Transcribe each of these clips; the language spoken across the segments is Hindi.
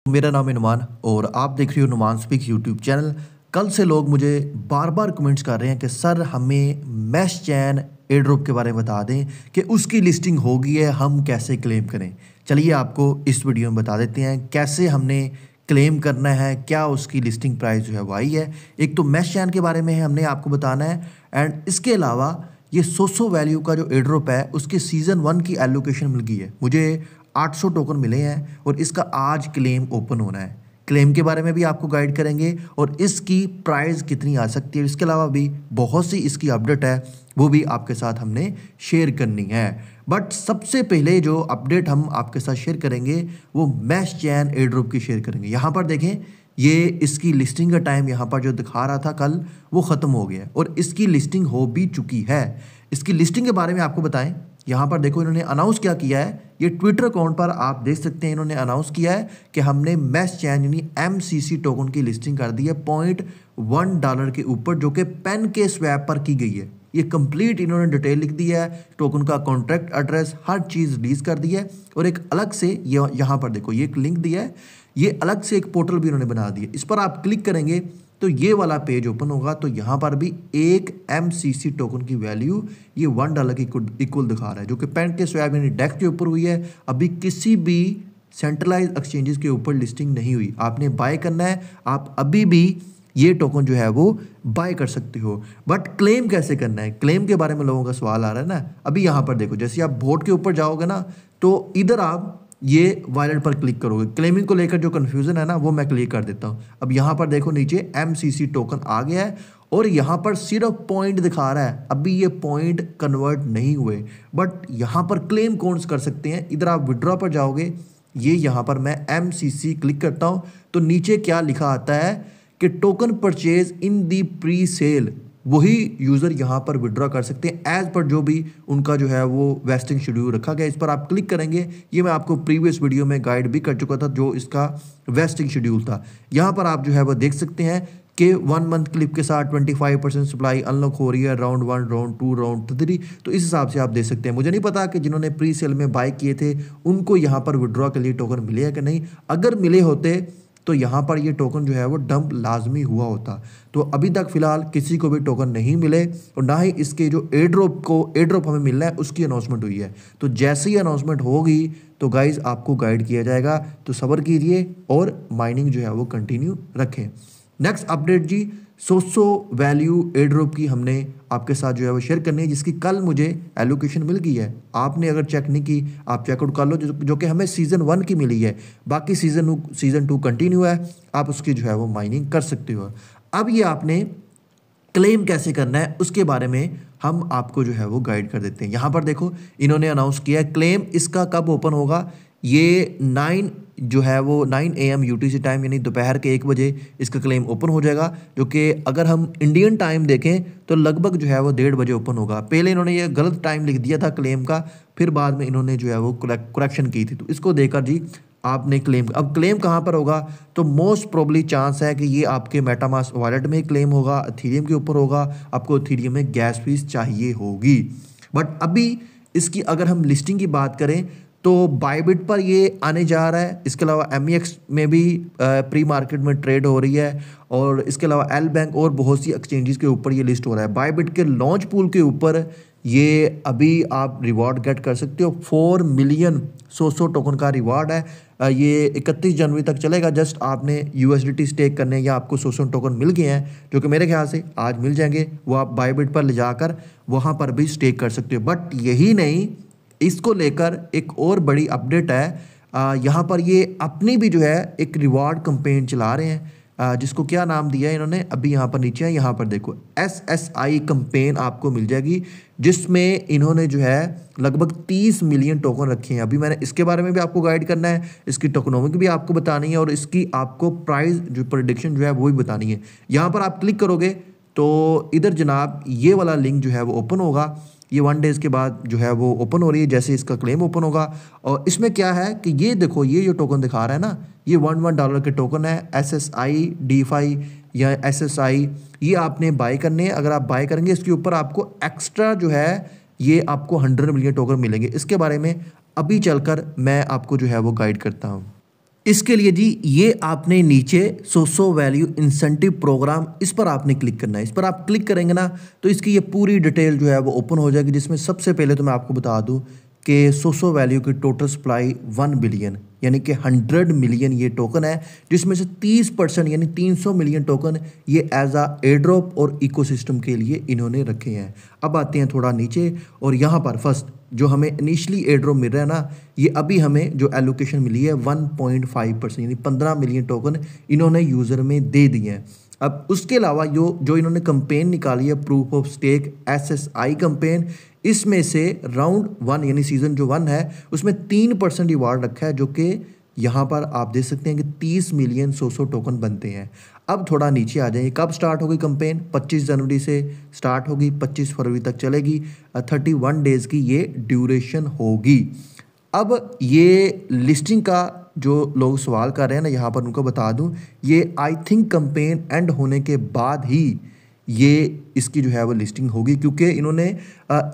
मेरा नाम है नुमान और आप देख रहे हो नुमान स्पीक यूट्यूब चैनल। कल से लोग मुझे बार बार कमेंट्स कर रहे हैं कि सर हमें मैश चैन एयर ड्रॉप के बारे में बता दें कि उसकी लिस्टिंग हो गई है, हम कैसे क्लेम करें। चलिए आपको इस वीडियो में बता देते हैं कैसे हमने क्लेम करना है, क्या उसकी लिस्टिंग प्राइस जो है वो आई है। एक तो मैश चैन के बारे में हमने आपको बताना है एंड इसके अलावा ये सोसो वैल्यू का जो एयर ड्रॉप है उसके सीज़न 1 की एलोकेशन मिल गई है। मुझे 800 टोकन मिले हैं और इसका आज क्लेम ओपन होना है। क्लेम के बारे में भी आपको गाइड करेंगे और इसकी प्राइस कितनी आ सकती है। इसके अलावा भी बहुत सी इसकी अपडेट है, वो भी आपके साथ हमने शेयर करनी है। बट सबसे पहले जो अपडेट हम आपके साथ शेयर करेंगे वो मैश चैन एयर ड्रॉप की शेयर करेंगे। यहाँ पर देखें, ये इसकी लिस्टिंग का टाइम यहाँ पर जो दिखा रहा था कल, वो ख़त्म हो गया और इसकी लिस्टिंग हो भी चुकी है। इसकी लिस्टिंग के बारे में आपको बताएं, यहाँ पर देखो इन्होंने अनाउंस क्या किया है। ये ट्विटर अकाउंट पर आप देख सकते हैं, इन्होंने अनाउंस किया है कि हमने मैश चैन यानी MCC टोकन की लिस्टिंग कर दी है $0.1 के ऊपर, जो कि पेन के स्वैप पर की गई है। ये कंप्लीट इन्होंने डिटेल लिख दी है, टोकन का कॉन्ट्रैक्ट एड्रेस हर चीज़ रिलीज कर दी है। और एक अलग से यहाँ पर देखो ये एक लिंक दिया है, ये अलग से एक पोर्टल भी उन्होंने बना दी है। इस पर आप क्लिक करेंगे तो ये वाला पेज ओपन होगा। तो यहाँ पर भी एक MCC टोकन की वैल्यू ये $1 की इक्वल दिखा रहा है, जो कि पेन के स्वैप यानी डेक्स के ऊपर हुई है। अभी किसी भी सेंट्रलाइज एक्सचेंजेस के ऊपर लिस्टिंग नहीं हुई। आपने बाय करना है, आप अभी भी ये टोकन जो है वो बाय कर सकते हो। बट क्लेम कैसे करना है, क्लेम के बारे में लोगों का सवाल आ रहा है ना। अभी यहाँ पर देखो, जैसे आप बोट के ऊपर जाओगे ना, तो इधर आप ये वॉलेट पर क्लिक करोगे। क्लेमिंग को लेकर जो कन्फ्यूजन है ना, वो मैं क्लियर कर देता हूँ। अब यहाँ पर देखो नीचे MCC टोकन आ गया है और यहाँ पर सिर्फ पॉइंट दिखा रहा है, अभी ये पॉइंट कन्वर्ट नहीं हुए। बट यहाँ पर क्लेम कौन कर सकते हैं, इधर आप विड्रॉ पर जाओगे, ये यहाँ पर मैं MCC क्लिक करता हूँ तो नीचे क्या लिखा आता है कि token purchase in the pre sale, वही यूज़र यहाँ पर विड्रॉ कर सकते हैं एज पर जो भी उनका जो है वो वेस्टिंग शेड्यूल रखा गया। इस पर आप क्लिक करेंगे, ये मैं आपको प्रीवियस वीडियो में गाइड भी कर चुका था जो इसका वेस्टिंग शेड्यूल था। यहाँ पर आप जो है वो देख सकते हैं कि 1 मंथ क्लिप के साथ 25% सप्लाई अनलॉक हो रही है, राउंड 1, राउंड 2, राउंड 3। तो इस हिसाब से आप देख सकते हैं। मुझे नहीं पता कि जिन्होंने प्री सेल में बाय किए थे उनको यहाँ पर विड्रॉ के लिए टोकन मिले हैं कि नहीं। अगर मिले होते तो यहाँ पर ये टोकन जो है वो डंप लाजमी हुआ होता। तो अभी तक फिलहाल किसी को भी टोकन नहीं मिले और ना ही इसके जो एयर ड्रॉप हमें मिलना है उसकी अनाउंसमेंट हुई है। तो जैसे ही अनाउंसमेंट होगी तो गाइज आपको गाइड किया जाएगा, तो सब्र कीजिए और माइनिंग जो है वो कंटिन्यू रखें। नेक्स्ट अपडेट जी, सोसो वैल्यू एयर ड्रॉप की हमने आपके साथ जो है वो शेयर करनी है, जिसकी कल मुझे एलोकेशन मिल गई है। आपने अगर चेक नहीं की आप चेकआउट कर लो, जो कि हमें सीज़न 1 की मिली है। बाकी सीज़न 2 कंटिन्यू है, आप उसकी जो है वो माइनिंग कर सकते हो। अब ये आपने क्लेम कैसे करना है उसके बारे में हम आपको जो है वो गाइड कर देते हैं। यहाँ पर देखो इन्होंने अनाउंस किया है क्लेम, इसका कब ओपन होगा, ये 9 AM UTC टाइम यानी दोपहर के 1 बजे इसका क्लेम ओपन हो जाएगा, जो कि अगर हम इंडियन टाइम देखें तो लगभग जो है वो 1:30 बजे ओपन होगा। पहले इन्होंने ये गलत टाइम लिख दिया था क्लेम का, फिर बाद में इन्होंने जो है वो करेक्शन की थी। तो इसको देखकर जी आपने अब क्लेम कहाँ पर होगा, तो मोस्ट प्रोबेबली चांस है कि ये आपके मेटामास्क वॉलेट में क्लेम होगा, एथेरियम के ऊपर होगा। आपको एथेरियम में गैस फीस चाहिए होगी। बट अभी इसकी अगर हम लिस्टिंग की बात करें तो बायबिट पर ये आने जा रहा है। इसके अलावा MEX में भी प्री मार्केट में ट्रेड हो रही है और इसके अलावा L बैंक और बहुत सी एक्सचेंजेस के ऊपर ये लिस्ट हो रहा है। बायबिट के लॉन्च पूल के ऊपर ये अभी आप रिवॉर्ड गेट कर सकते हो। 4 मिलियन सोसो टोकन का रिवॉर्ड है। ये 31 जनवरी तक चलेगा। जस्ट आपने USDT स्टेक करने या आपको सोसो टोकन मिल गए हैं, जो कि मेरे ख्याल से आज मिल जाएंगे, वो आप बायबिट पर ले जाकर वहाँ पर भी स्टेक कर सकते हो। बट यही नहीं, इसको लेकर एक और बड़ी अपडेट है। यहाँ पर ये अपनी भी जो है एक रिवॉर्ड कैंपेन चला रहे हैं, जिसको क्या नाम दिया है इन्होंने, अभी यहाँ पर नीचे है, यहाँ पर देखो SSI कैंपेन आपको मिल जाएगी, जिसमें इन्होंने जो है लगभग 30 मिलियन टोकन रखे हैं। अभी मैंने इसके बारे में भी आपको गाइड करना है, इसकी टोकनोमिक भी आपको बतानी है और इसकी आपको प्राइस जो प्रेडिक्शन जो है वो भी बतानी है। यहाँ पर आप क्लिक करोगे तो इधर जनाब ये वाला लिंक जो है वो ओपन होगा। ये 1 डेज़ के बाद जो है वो ओपन हो रही है, जैसे इसका क्लेम ओपन होगा। और इसमें क्या है कि ये देखो, ये जो टोकन दिखा रहा है ना, ये $1 के टोकन है, SSI DeFi या SSI, ये आपने बाय करने हैं। अगर आप बाय करेंगे इसके ऊपर आपको एक्स्ट्रा जो है ये आपको 100 मिलियन टोकन मिलेंगे। इसके बारे में अभी चलकर मैं आपको जो है वो गाइड करता हूँ। इसके लिए जी ये आपने नीचे सोसो वैल्यू इंसेंटिव प्रोग्राम इस पर आपने क्लिक करना है। इस पर आप क्लिक करेंगे ना तो इसकी ये पूरी डिटेल जो है वो ओपन हो जाएगी, जिसमें सबसे पहले तो मैं आपको बता दूं कि सोसो वैल्यू की टोटल सप्लाई 1 बिलियन यानी कि 100 मिलियन ये टोकन है, जिसमें से 30% यानी 300 मिलियन टोकन ये एज आ एयरड्रॉप और इकोसिस्टम के लिए इन्होंने रखे हैं। अब आते हैं थोड़ा नीचे और यहाँ पर फर्स्ट जो हमें इनिशियली एयरड्रॉप मिल रहा है ना, ये अभी हमें जो एलोकेशन मिली है 1.5% यानी 15 मिलियन टोकन इन्होंने यूज़र में दे दिए हैं। अब उसके अलावा जो इन्होंने कंपेन निकाली है proof of stake SSI campaign, इसमें से राउंड 1 यानी सीजन जो 1 है उसमें 3% रिवार्ड रखा है, जो कि यहाँ पर आप देख सकते हैं कि 30 मिलियन सोसो टोकन बनते हैं। अब थोड़ा नीचे आ जाइए, कब स्टार्ट होगी कंपेन? 25 जनवरी से स्टार्ट होगी, 25 फरवरी तक चलेगी, 31 डेज़ की ये ड्यूरेशन होगी। अब ये लिस्टिंग का जो लोग सवाल कर रहे हैं ना, यहाँ पर उनको बता दूं, ये आई थिंक कंपेन एंड होने के बाद ही ये इसकी जो है वो लिस्टिंग होगी, क्योंकि इन्होंने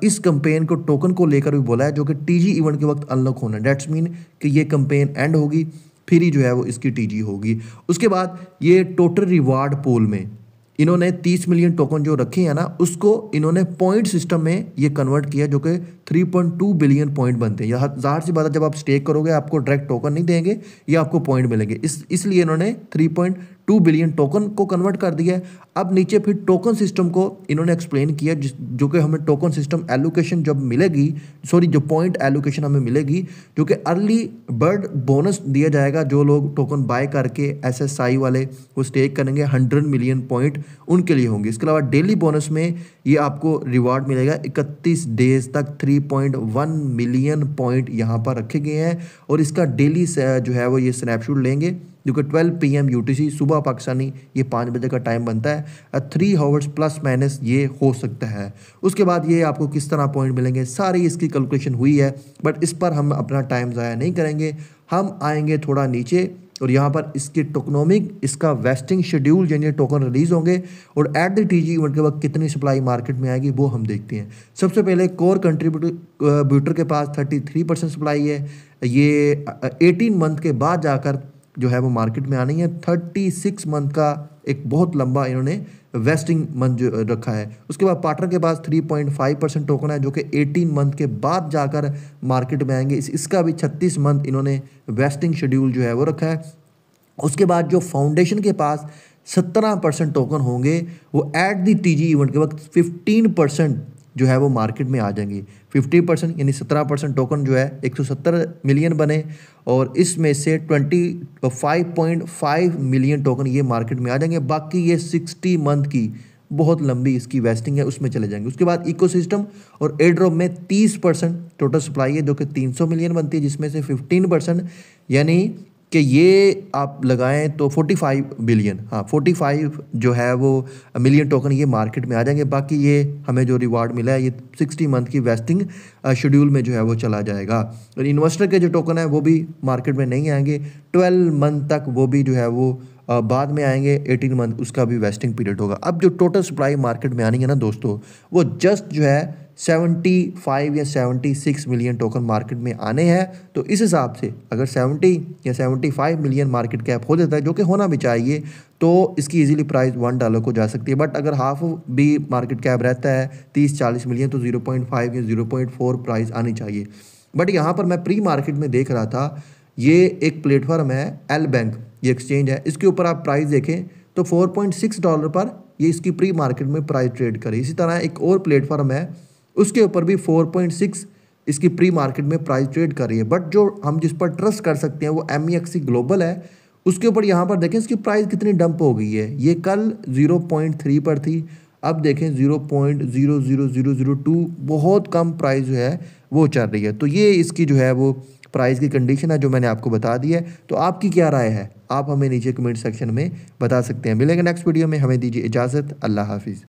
इस कंपेन को टोकन को लेकर भी बोला है जो कि टीजी इवेंट के वक्त अनलॉक होना है। डेट्स मीन कि ये कंपेन एंड होगी फिर ही जो है वो इसकी टीजी होगी। उसके बाद ये टोटल रिवार्ड पूल में इन्होंने 30 मिलियन टोकन जो रखे हैं ना, उसको इन्होंने पॉइंट सिस्टम में ये कन्वर्ट किया, जो कि 3.2 बिलियन पॉइंट बनते हैं। यहाँ ज़ाहिर सी बात है, जब आप स्टेक करोगे आपको डायरेक्ट टोकन नहीं देंगे, ये आपको पॉइंट मिलेंगे, इसलिए इन्होंने 3.2 बिलियन टोकन को कन्वर्ट कर दिया है। अब नीचे फिर टोकन सिस्टम को इन्होंने एक्सप्लेन किया, जो कि हमें टोकन सिस्टम एलोकेशन जब मिलेगी, जो पॉइंट एलोकेशन हमें मिलेगी, जो कि अर्ली बर्ड बोनस दिया जाएगा जो लोग टोकन बाय करके SSI वाले वो स्टेक करेंगे, 100 मिलियन पॉइंट उनके लिए होंगे। इसके अलावा डेली बोनस में ये आपको रिवार्ड मिलेगा 31 डेज तक, 3.1 मिलियन पॉइंट यहाँ पर रखे गए हैं। और इसका डेली जो है वो ये स्नैपशॉट लेंगे, जो कि 12 PM UTC सुबह पाकिस्तानी ये 5 बजे का टाइम बनता है, 3 आवर्स प्लस माइनस ये हो सकता है। उसके बाद ये आपको किस तरह पॉइंट मिलेंगे सारी इसकी कैलकुलेशन हुई है, बट इस पर हम अपना टाइम ज़ाया नहीं करेंगे। हम आएंगे थोड़ा नीचे और यहाँ पर इसके टोकनोमिक इसका वेस्टिंग शेड्यूल यानी टोकन रिलीज होंगे और एट द टीजी इवेंट के वक्त कितनी सप्लाई मार्केट में आएगी वो हम देखते हैं। सबसे पहले कोर कंट्रीब्यूटर के पास 33% सप्लाई है, ये 18 मंथ के बाद जाकर जो है वो मार्केट में आनी है। 36 मंथ का एक बहुत लंबा इन्होंने वेस्टिंग मंथ जो रखा है। उसके बाद पार्टनर के पास 3.5% टोकन है, जो कि 18 मंथ के बाद जाकर मार्केट में आएंगे। इसका भी 36 मंथ इन्होंने वेस्टिंग शेड्यूल जो है वो रखा है। उसके बाद जो फाउंडेशन के पास 17% टोकन होंगे, वो एट दी टीजी इवेंट के वक्त 15% जो है वो मार्केट में आ जाएंगी। 50% यानी 17% टोकन जो है 170 मिलियन बने, और इसमें से 25.5 मिलियन टोकन ये मार्केट में आ जाएंगे। बाकी ये 60 मंथ की बहुत लंबी इसकी वेस्टिंग है, उसमें चले जाएंगे। उसके बाद इकोसिस्टम और एयरड्रॉप में 30% टोटल सप्लाई है, जो कि 300 मिलियन बनती है, जिसमें से 15% यानी कि ये आप लगाएं तो 45 बिलियन, हाँ 45 जो है वो मिलियन टोकन ये मार्केट में आ जाएंगे। बाकी ये हमें जो रिवार्ड मिला है ये 60 मंथ की वेस्टिंग शेड्यूल में जो है वो चला जाएगा। और इन्वेस्टर के जो टोकन है वो भी मार्केट में नहीं आएंगे, 12 मंथ तक वो भी जो है वो बाद में आएंगे, 18 मंथ उसका भी वेस्टिंग पीरियड होगा। अब जो टोटल सप्लाई मार्केट में आनी है ना दोस्तों, वो जस्ट जो है 75 या 76 मिलियन टोकन मार्केट में आने हैं। तो इस हिसाब से अगर 70 या 75 मिलियन मार्केट कैप हो जाता है, जो कि होना भी चाहिए, तो इसकी इजीली प्राइस $1 को जा सकती है। बट अगर हाफ भी मार्केट कैप रहता है 30-40 मिलियन, तो 0.5 या 0.4 प्राइस आनी चाहिए। बट यहाँ पर मैं प्री मार्केट में देख रहा था, ये एक प्लेटफॉर्म है एल बैंक, ये एक्सचेंज है, इसके ऊपर आप प्राइस देखें तो $4.6 पर ये इसकी प्री मार्केट में प्राइस ट्रेड करे। इसी तरह एक और प्लेटफॉर्म है, उसके ऊपर भी 4.6 इसकी प्री मार्केट में प्राइस ट्रेड कर रही है। बट जो हम जिस पर ट्रस्ट कर सकते हैं वो MEXC ग्लोबल है। उसके ऊपर यहाँ पर देखें इसकी प्राइस कितनी डंप हो गई है। ये कल 0.3 पर थी, अब देखें 0.00002, बहुत कम प्राइस जो है वो चल रही है। तो ये इसकी जो है वो प्राइस की कंडीशन है जो मैंने आपको बता दी है। तो आपकी क्या राय है, आप हमें नीचे कमेंट सेक्शन में बता सकते हैं। मिलेंगे नेक्स्ट वीडियो में, हमें दीजिए इजाज़त, अल्लाह हाफिज़।